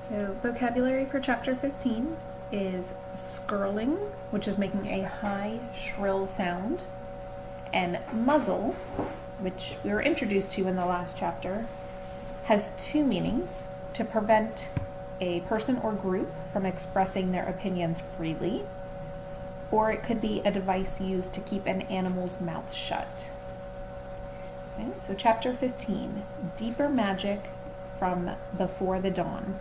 So vocabulary for chapter 15 is skirling, which is making a high, shrill sound, and muzzle, which we were introduced to in the last chapter, has two meanings: to prevent a person or group from expressing their opinions freely, or it could be a device used to keep an animal's mouth shut. Okay, so chapter 15, deeper magic from before the dawn.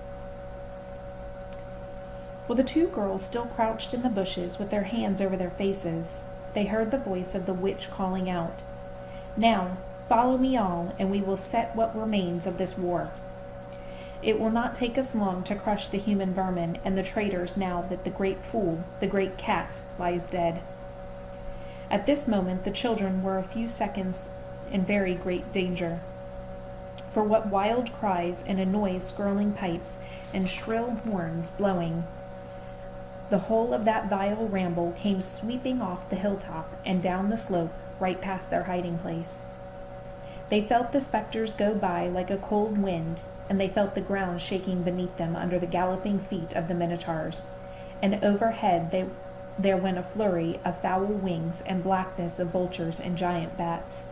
While the two girls still crouched in the bushes with their hands over their faces, they heard the voice of the witch calling out, "Now, follow me all, and we will set what remains of this war. It will not take us long to crush the human vermin and the traitors now that the great fool, the great cat, lies dead." At this moment the children were a few seconds in very great danger. For what wild cries and a noise skirling pipes and shrill horns blowing, the whole of that vile ramble came sweeping off the hilltop and down the slope right past their hiding place. They felt the specters go by like a cold wind, and they felt the ground shaking beneath them under the galloping feet of the minotaurs, and overhead there went a flurry of foul wings and blackness of vultures and giant bats.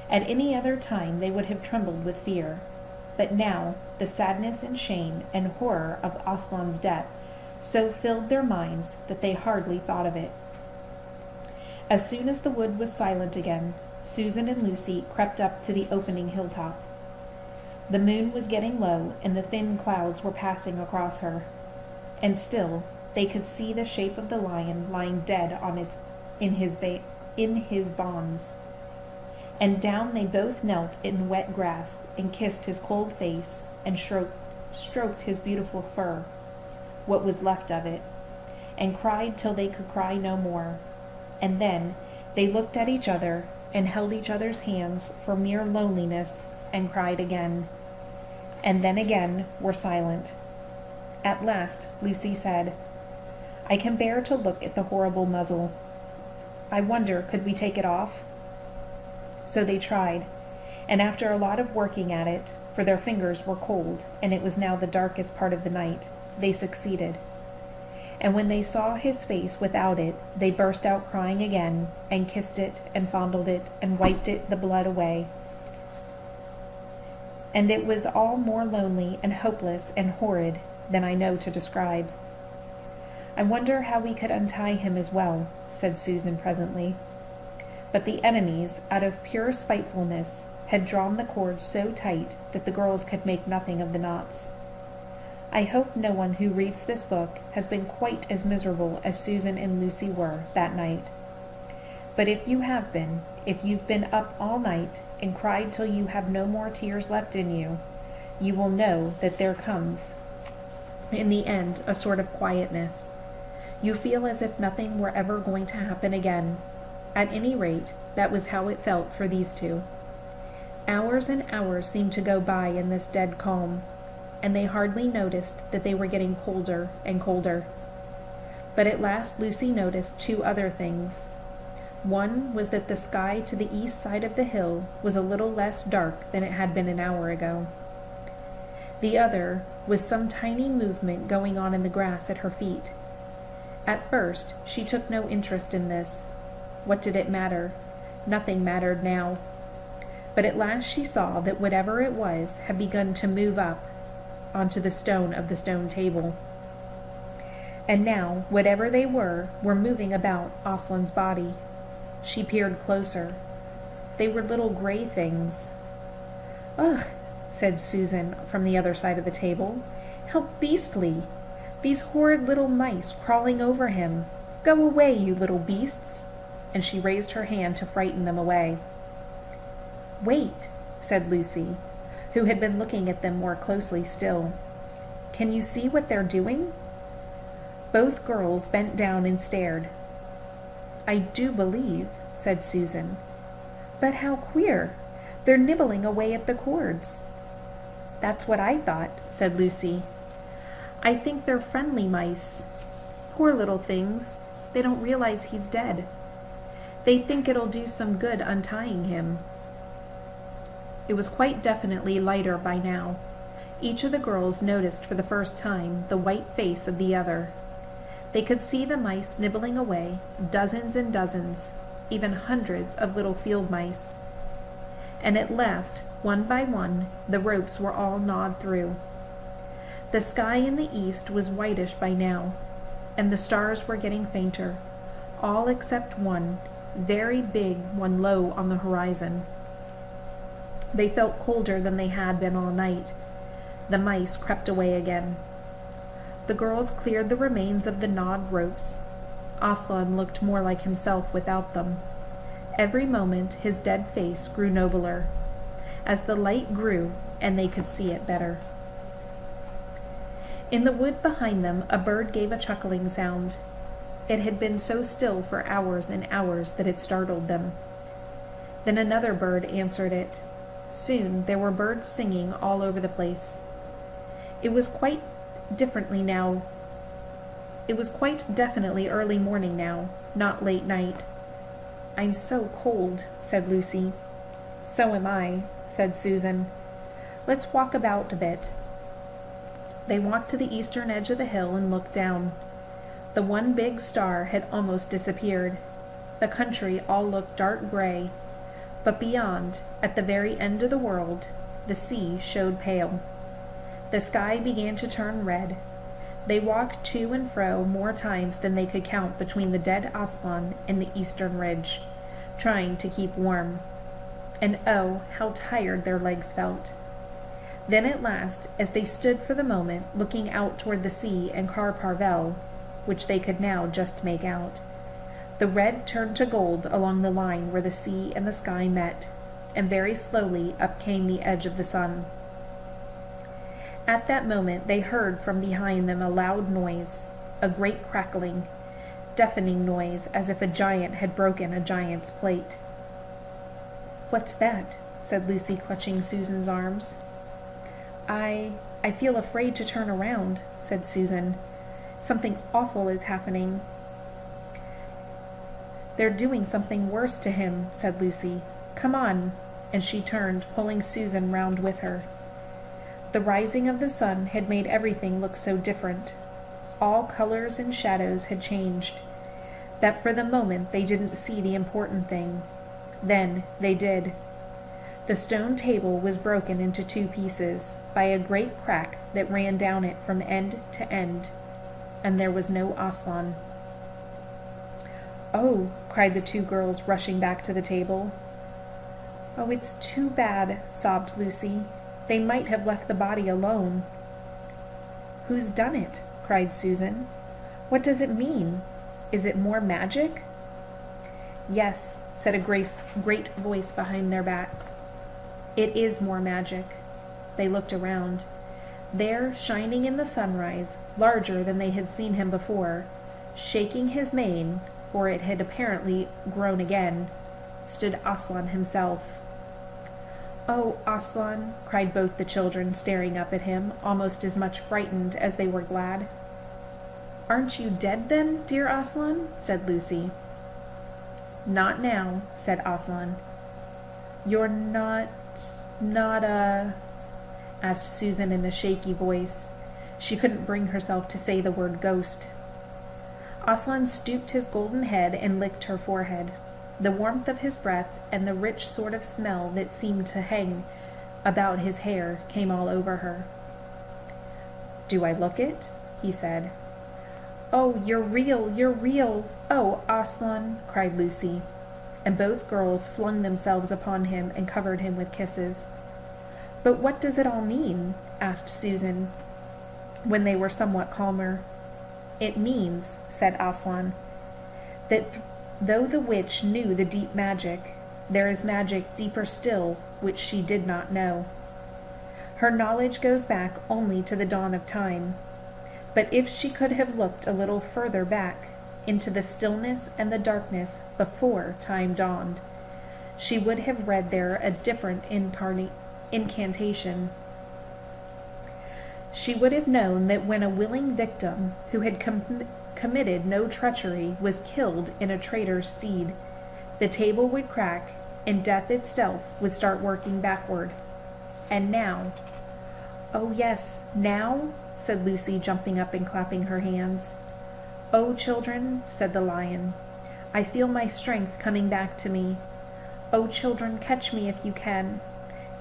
At any other time they would have trembled with fear, but now the sadness and shame and horror of Aslan's death so filled their minds that they hardly thought of it. As soon as the wood was silent again, Susan and Lucy crept up to the opening hilltop. The moon was getting low, and the thin clouds were passing across her, and still they could see the shape of the lion lying dead in his bonds. And down they both knelt in wet grass and kissed his cold face and stroked his beautiful fur, what was left of it, and cried till they could cry no more. And then they looked at each other and held each other's hands for mere loneliness and cried again, and then again were silent. At last Lucy said, "I can bear to look at the horrible muzzle. I wonder, could we take it off?" So they tried, and after a lot of working at it, for their fingers were cold, and it was now the darkest part of the night, they succeeded. And when they saw his face without it, they burst out crying again, and kissed it, and fondled it, and wiped the blood away. And it was all more lonely and hopeless and horrid than I know to describe. "I wonder how we could untie him as well," said Susan presently. But the enemies, out of pure spitefulness, had drawn the cord so tight that the girls could make nothing of the knots. I hope no one who reads this book has been quite as miserable as Susan and Lucy were that night. But if you have been, if you've been up all night and cried till you have no more tears left in you, you will know that there comes, in the end, a sort of quietness. You feel as if nothing were ever going to happen again. At any rate, that was how it felt for these two. Hours and hours seemed to go by in this dead calm, and they hardly noticed that they were getting colder and colder. But at last Lucy noticed two other things. One was that the sky to the east side of the hill was a little less dark than it had been an hour ago. The other was some tiny movement going on in the grass at her feet. At first, she took no interest in this. What did it matter? Nothing mattered now. But at last she saw that whatever it was had begun to move up onto the stone of the stone table. And now, whatever they were moving about Aslan's body. She peered closer. They were little gray things. "Ugh," said Susan from the other side of the table. "How beastly! These horrid little mice crawling over him. Go away, you little beasts!" And she raised her hand to frighten them away. "Wait," said Lucy, who had been looking at them more closely still. "Can you see what they're doing?" Both girls bent down and stared. "I do believe," said Susan. "But how queer! They're nibbling away at the cords." "That's what I thought," said Lucy. "I think they're friendly mice. Poor little things. They don't realize he's dead. They think it'll do some good untying him." It was quite definitely lighter by now. Each of the girls noticed for the first time the white face of the other. They could see the mice nibbling away, dozens and dozens, even hundreds of little field mice. And at last, one by one, the ropes were all gnawed through. The sky in the east was whitish by now, and the stars were getting fainter, all except one, very big one low on the horizon. They felt colder than they had been all night. The mice crept away again. The girls cleared the remains of the gnawed ropes. Aslan looked more like himself without them. Every moment his dead face grew nobler, as the light grew and they could see it better. In the wood behind them, a bird gave a chuckling sound. It had been so still for hours and hours that it startled them. Then another bird answered it. Soon there were birds singing all over the place. It was quite definitely early morning now, not late night. "I'm so cold," said Lucy. "So am I," said Susan. "Let's walk about a bit." They walked to the eastern edge of the hill and looked down. The one big star had almost disappeared. The country all looked dark gray, but beyond, at the very end of the world, the sea showed pale. The sky began to turn red. They walked to and fro more times than they could count between the dead Aslan and the eastern ridge, trying to keep warm. And oh, how tired their legs felt. Then at last, as they stood for the moment looking out toward the sea and Car Parvel, which they could now just make out, the red turned to gold along the line where the sea and the sky met, and very slowly up came the edge of the sun. At that moment they heard from behind them a loud noise, a great crackling, deafening noise as if a giant had broken a giant's plate. "What's that?" said Lucy, clutching Susan's arms. I feel afraid to turn around," said Susan. "Something awful is happening." "They're doing something worse to him," said Lucy. "Come on," and she turned, pulling Susan round with her. The rising of the sun had made everything look so different. All colors and shadows had changed, that for the moment they didn't see the important thing. Then they did. The stone table was broken into two pieces by a great crack that ran down it from end to end, and there was no Aslan. "Oh," cried the two girls, rushing back to the table. "Oh, it's too bad," sobbed Lucy. "They might have left the body alone." "Who's done it?" cried Susan. "What does it mean? Is it more magic?" "Yes," said a great voice behind their backs. "It is more magic." They looked around. There, shining in the sunrise, larger than they had seen him before, shaking his mane, for it had apparently grown again, stood Aslan himself. "Oh, Aslan," cried both the children, staring up at him, almost as much frightened as they were glad. "Aren't you dead then, dear Aslan?" said Lucy. "Not now," said Aslan. "You're not asked Susan in a shaky voice. She couldn't bring herself to say the word ghost. Aslan stooped his golden head and licked her forehead. The warmth of his breath and the rich sort of smell that seemed to hang about his hair came all over her. "Do I look it?" he said. "Oh, you're real, you're real! Oh, Aslan!" cried Lucy, and both girls flung themselves upon him and covered him with kisses. "But what does it all mean?" asked Susan, when they were somewhat calmer. "It means," said Aslan, "that though the witch knew the deep magic, there is magic deeper still which she did not know. Her knowledge goes back only to the dawn of time, but if she could have looked a little further back, into the stillness and the darkness before time dawned, she would have read there a different incantation. She would have known that when a willing victim who had committed no treachery was killed in a traitor's stead, the table would crack and death itself would start working backward. And now, "Oh, yes, now?" said Lucy, jumping up and clapping her hands. "Oh, children," said the lion, "I feel my strength coming back to me. Oh, children, catch me if you can."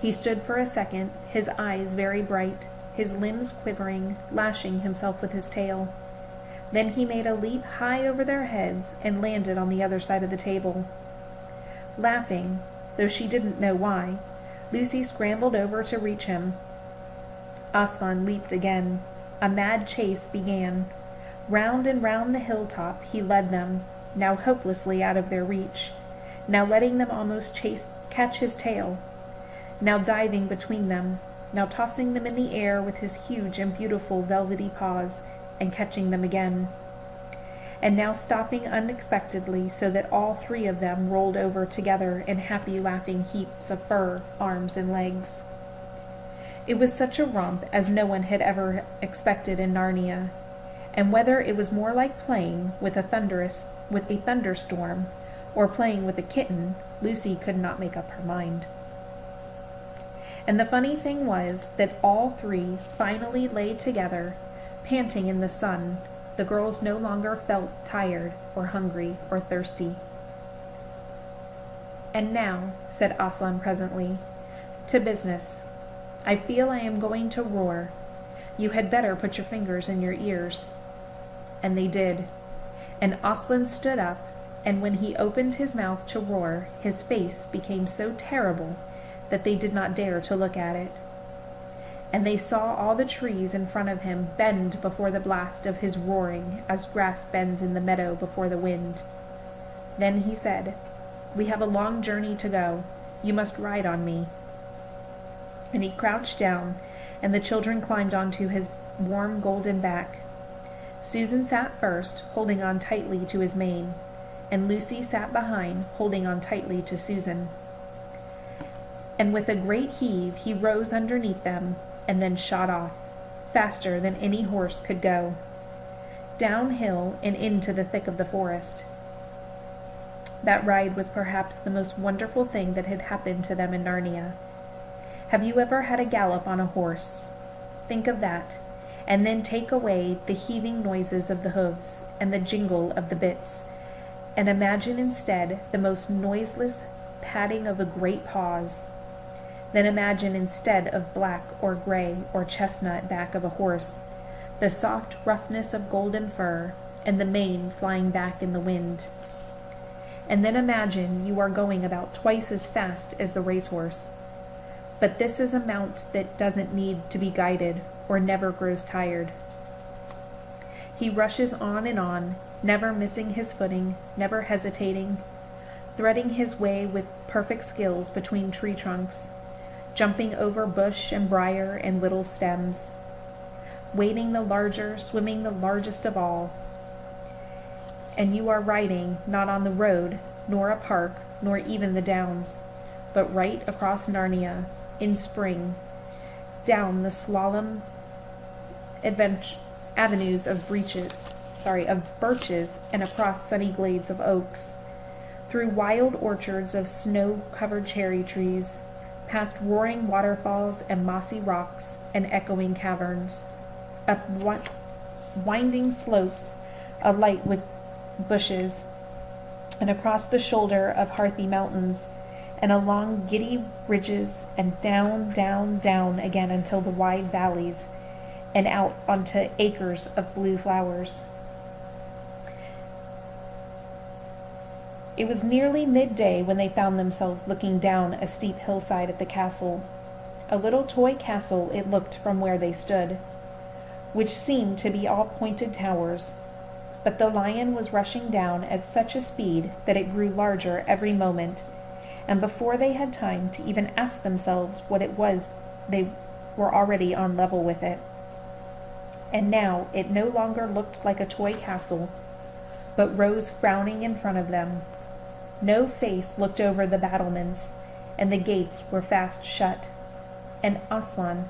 He stood for a second, his eyes very bright, his limbs quivering, lashing himself with his tail. Then he made a leap high over their heads and landed on the other side of the table. Laughing, though she didn't know why, Lucy scrambled over to reach him. Aslan leaped again. A mad chase began. Round and round the hilltop he led them, now hopelessly out of their reach, now letting them almost catch his tail, now diving between them, now tossing them in the air with his huge and beautiful velvety paws, and catching them again, and now stopping unexpectedly so that all three of them rolled over together in happy laughing heaps of fur, arms, and legs. It was such a romp as no one had ever expected in Narnia, and whether it was more like playing with a thunderstorm or playing with a kitten, Lucy could not make up her mind. And the funny thing was that all three finally lay together, panting in the sun. The girls no longer felt tired or hungry or thirsty. "And now," said Aslan presently, "to business. I feel I am going to roar. You had better put your fingers in your ears." And they did. And Aslan stood up, and when he opened his mouth to roar, his face became so terrible that they did not dare to look at it. And they saw all the trees in front of him bend before the blast of his roaring, as grass bends in the meadow before the wind. Then he said, "We have a long journey to go. You must ride on me." And he crouched down, and the children climbed onto his warm golden back. Susan sat first, holding on tightly to his mane, and Lucy sat behind, holding on tightly to Susan. And with a great heave he rose underneath them, and then shot off, faster than any horse could go, downhill and into the thick of the forest. That ride was perhaps the most wonderful thing that had happened to them in Narnia. Have you ever had a gallop on a horse? Think of that, and then take away the heaving noises of the hooves and the jingle of the bits, and imagine instead the most noiseless patting of a great paws. Then imagine instead of black or gray or chestnut back of a horse, the soft roughness of golden fur and the mane flying back in the wind. And then imagine you are going about twice as fast as the racehorse. But this is a mount that doesn't need to be guided or never grows tired. He rushes on, never missing his footing, never hesitating, threading his way with perfect skills between tree trunks, jumping over bush and briar and little stems, wading the larger, swimming the largest of all. And you are riding not on the road, nor a park, nor even the downs, but right across Narnia, in spring, down the slalom avenues of birches and across sunny glades of oaks, through wild orchards of snow-covered cherry trees, past roaring waterfalls and mossy rocks and echoing caverns, up winding slopes alight with bushes, and across the shoulder of hearthy mountains, and along giddy ridges, and down, down, down again until the wide valleys, and out onto acres of blue flowers. It was nearly midday when they found themselves looking down a steep hillside at the castle. A little toy castle it looked from where they stood, which seemed to be all pointed towers. But the lion was rushing down at such a speed that it grew larger every moment, and before they had time to even ask themselves what it was, they were already on level with it. And now it no longer looked like a toy castle, but rose frowning in front of them. No face looked over the battlements, and the gates were fast shut. And Aslan,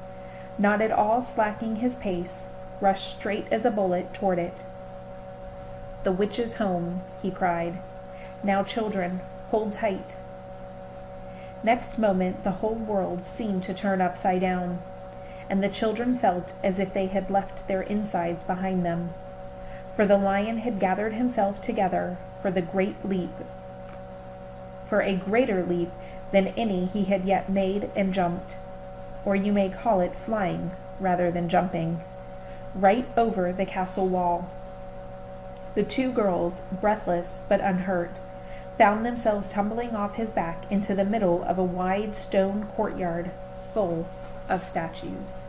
not at all slacking his pace, rushed straight as a bullet toward it. "The witch is home," he cried. "Now, children, hold tight." Next moment the whole world seemed to turn upside down, and the children felt as if they had left their insides behind them. For the lion had gathered himself together for a greater leap than any he had yet made, and jumped, or you may call it flying rather than jumping, right over the castle wall. The two girls, breathless but unhurt, found themselves tumbling off his back into the middle of a wide stone courtyard full of statues.